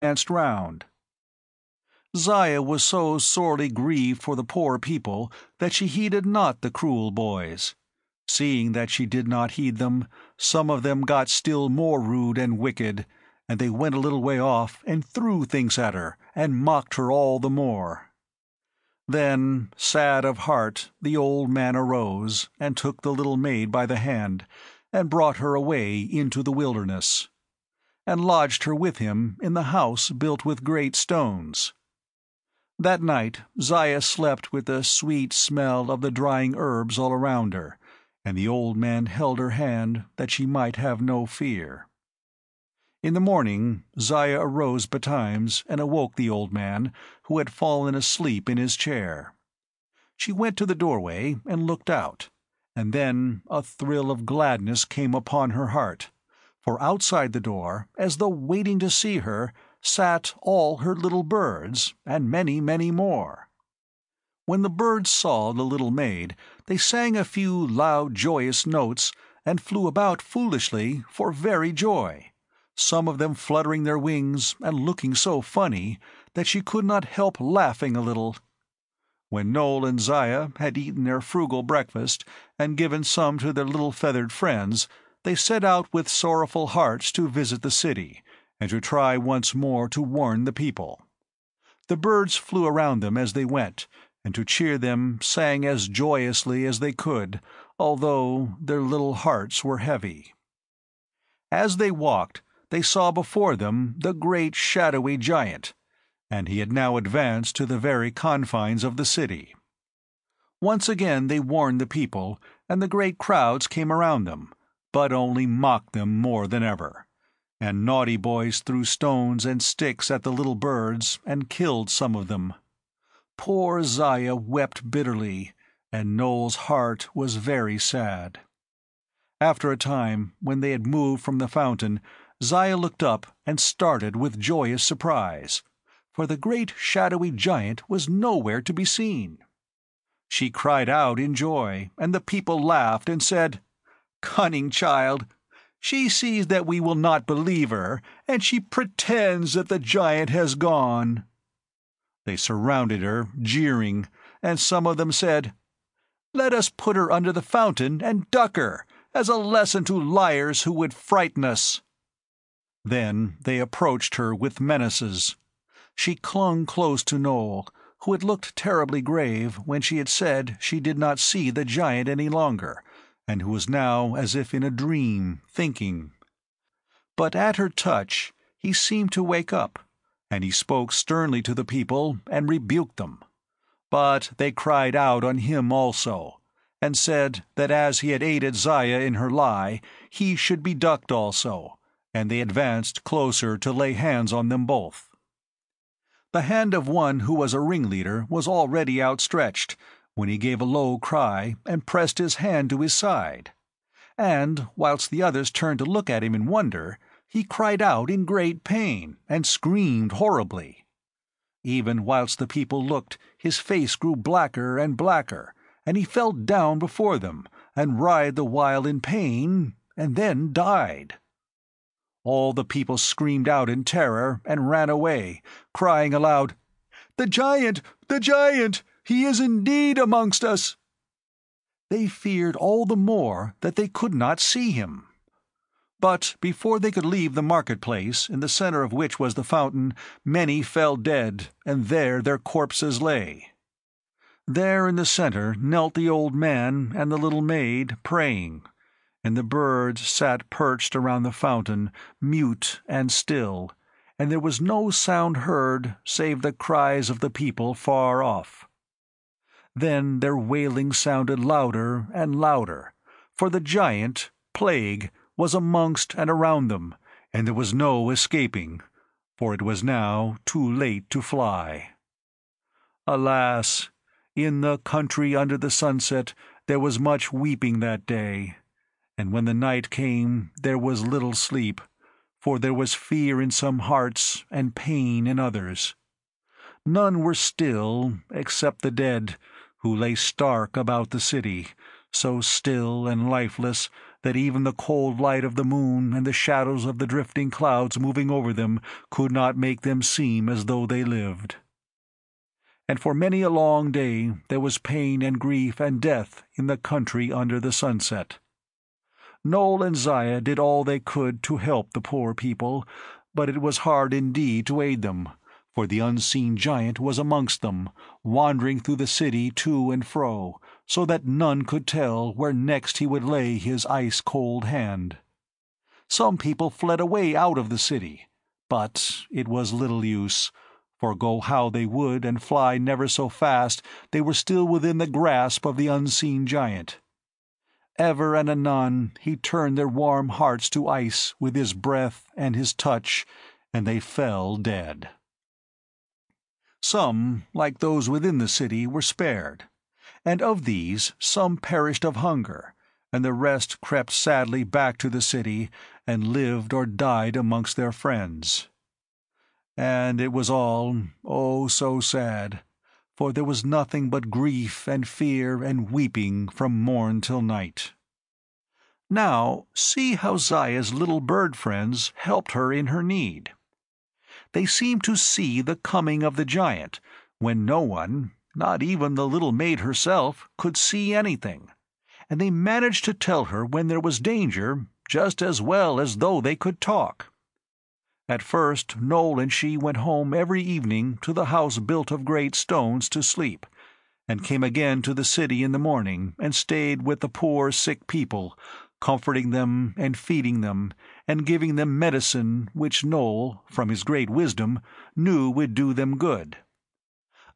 danced round. Zaya was so sorely grieved for the poor people that she heeded not the cruel boys. Seeing that she did not heed them, some of them got still more rude and wicked, and they went a little way off and threw things at her, and mocked her all the more. Then, sad of heart, the old man arose, and took the little maid by the hand, and brought her away into the wilderness, and lodged her with him in the house built with great stones. That night Zaya slept with the sweet smell of the drying herbs all around her, and the old man held her hand that she might have no fear. In the morning Zaya arose betimes and awoke the old man, who had fallen asleep in his chair. She went to the doorway and looked out, and then a thrill of gladness came upon her heart, for outside the door, as though waiting to see her, sat all her little birds, and many, many more. When the birds saw the little maid, they sang a few loud, joyous notes, and flew about foolishly for very joy, some of them fluttering their wings and looking so funny that she could not help laughing a little. When Noel and Zaya had eaten their frugal breakfast and given some to their little feathered friends, they set out with sorrowful hearts to visit the city, and to try once more to warn the people. The birds flew around them as they went, and to cheer them sang as joyously as they could, although their little hearts were heavy. As they walked, they saw before them the great shadowy giant, and he had now advanced to the very confines of the city. Once again they warned the people, and the great crowds came around them, but only mocked them more than ever, and naughty boys threw stones and sticks at the little birds and killed some of them. Poor Zaya wept bitterly, and Noel's heart was very sad. After a time, when they had moved from the fountain, Zaya looked up and started with joyous surprise, for the great shadowy giant was nowhere to be seen. She cried out in joy, and the people laughed and said, "Cunning child! She sees that we will not believe her, and she pretends that the giant has gone." They surrounded her, jeering, and some of them said, "Let us put her under the fountain and duck her, as a lesson to liars who would frighten us." Then they approached her with menaces. She clung close to Noel, who had looked terribly grave when she had said she did not see the giant any longer, and who was now as if in a dream, thinking. But at her touch he seemed to wake up, and he spoke sternly to the people and rebuked them. But they cried out on him also, and said that as he had aided Zaya in her lie, he should be ducked also, and they advanced closer to lay hands on them both. The hand of one who was a ringleader was already outstretched, when he gave a low cry and pressed his hand to his side. And, whilst the others turned to look at him in wonder, he cried out in great pain, and screamed horribly. Even whilst the people looked, his face grew blacker and blacker, and he fell down before them, and writhed the while in pain, and then died. All the people screamed out in terror and ran away, crying aloud, "The giant! The giant! He is indeed amongst us!" They feared all the more that they could not see him. But before they could leave the market-place, in the centre of which was the fountain, many fell dead, and there their corpses lay. There in the centre knelt the old man and the little maid, praying, and the birds sat perched around the fountain, mute and still, and there was no sound heard save the cries of the people far off. Then their wailing sounded louder and louder, for the giant, Plague, was amongst and around them, and there was no escaping, for it was now too late to fly. Alas! In the country under the sunset there was much weeping that day, and when the night came there was little sleep, for there was fear in some hearts and pain in others. None were still except the dead, who lay stark about the city, so still and lifeless that even the cold light of the moon and the shadows of the drifting clouds moving over them could not make them seem as though they lived. And for many a long day there was pain and grief and death in the country under the sunset. Noel and Zaya did all they could to help the poor people, but it was hard indeed to aid them, for the unseen giant was amongst them, wandering through the city to and fro, so that none could tell where next he would lay his ice-cold hand. Some people fled away out of the city, but it was little use, for go how they would and fly never so fast, they were still within the grasp of the unseen giant. Ever and anon he turned their warm hearts to ice with his breath and his touch, and they fell dead. Some, like those within the city, were spared, and of these some perished of hunger, and the rest crept sadly back to the city, and lived or died amongst their friends. And it was all, oh, so sad, for there was nothing but grief and fear and weeping from morn till night. Now see how Zaya's little bird friends helped her in her need. They seemed to see the coming of the giant, when no one, not even the little maid herself, could see anything, and they managed to tell her when there was danger just as well as though they could talk. At first Noel and she went home every evening to the house built of great stones to sleep, and came again to the city in the morning and stayed with the poor sick people, comforting them and feeding them, and giving them medicine which Noel, from his great wisdom, knew would do them good.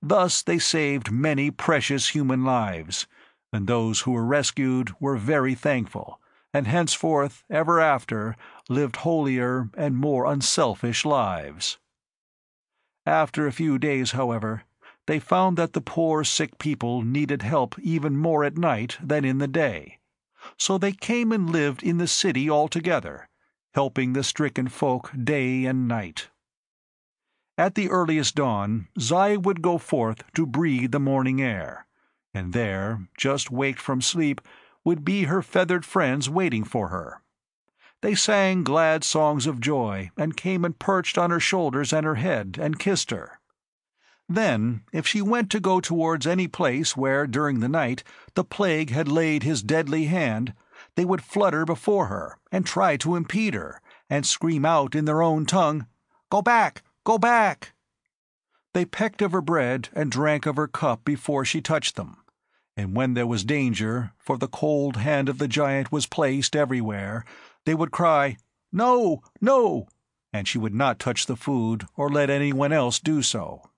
Thus they saved many precious human lives, and those who were rescued were very thankful, and henceforth, ever after, lived holier and more unselfish lives. After a few days, however, they found that the poor sick people needed help even more at night than in the day, so they came and lived in the city altogether, helping the stricken folk day and night. At the earliest dawn Zaya would go forth to breathe the morning air, and there, just waked from sleep, would be her feathered friends waiting for her. They sang glad songs of joy, and came and perched on her shoulders and her head, and kissed her. Then, if she went to go towards any place where, during the night, the plague had laid his deadly hand, they would flutter before her, and try to impede her, and scream out in their own tongue, "Go back! Go back!" They pecked of her bread and drank of her cup before she touched them, and when there was danger, for the cold hand of the giant was placed everywhere, they would cry, "No, no," and she would not touch the food or let anyone else do so.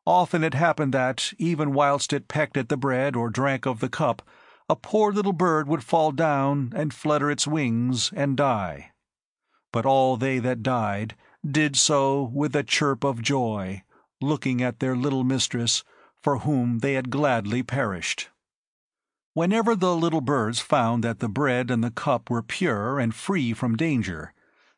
Often it happened that, even whilst it pecked at the bread or drank of the cup, a poor little bird would fall down and flutter its wings and die. But all they that died did so with a chirp of joy, looking at their little mistress, for whom they had gladly perished. Whenever the little birds found that the bread and the cup were pure and free from danger,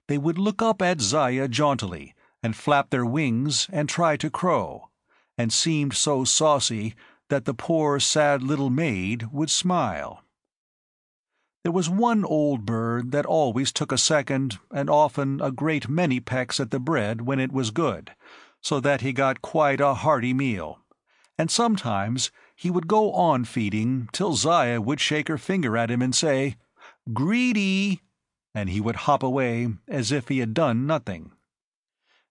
they would look up at Zaya jauntily, and flap their wings and try to crow, and seemed so saucy that the poor sad little maid would smile. There was one old bird that always took a second, and often a great many pecks at the bread when it was good, so that he got quite a hearty meal, and sometimes he would go on feeding till Zaya would shake her finger at him and say, "Greedy!" and he would hop away as if he had done nothing.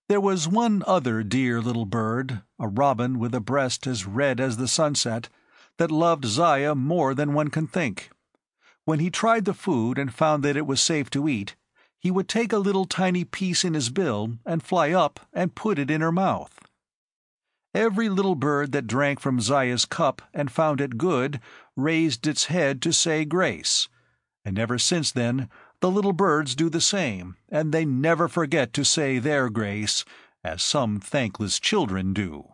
There was one other dear little bird, a robin with a breast as red as the sunset, that loved Zaya more than one can think. When he tried the food and found that it was safe to eat, he would take a little tiny piece in his bill and fly up and put it in her mouth. Every little bird that drank from Zaya's cup and found it good raised its head to say grace, and ever since then the little birds do the same, and they never forget to say their grace, as some thankless children do.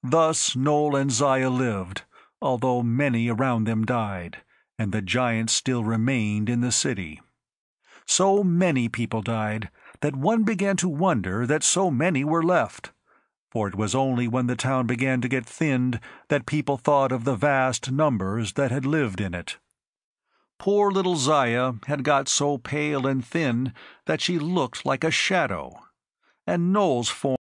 Thus Noel and Zaya lived, although many around them died, and the giant still remained in the city. So many people died that one began to wonder that so many were left, for it was only when the town began to get thinned that people thought of the vast numbers that had lived in it. Poor little Zaya had got so pale and thin that she looked like a shadow, and Noel's form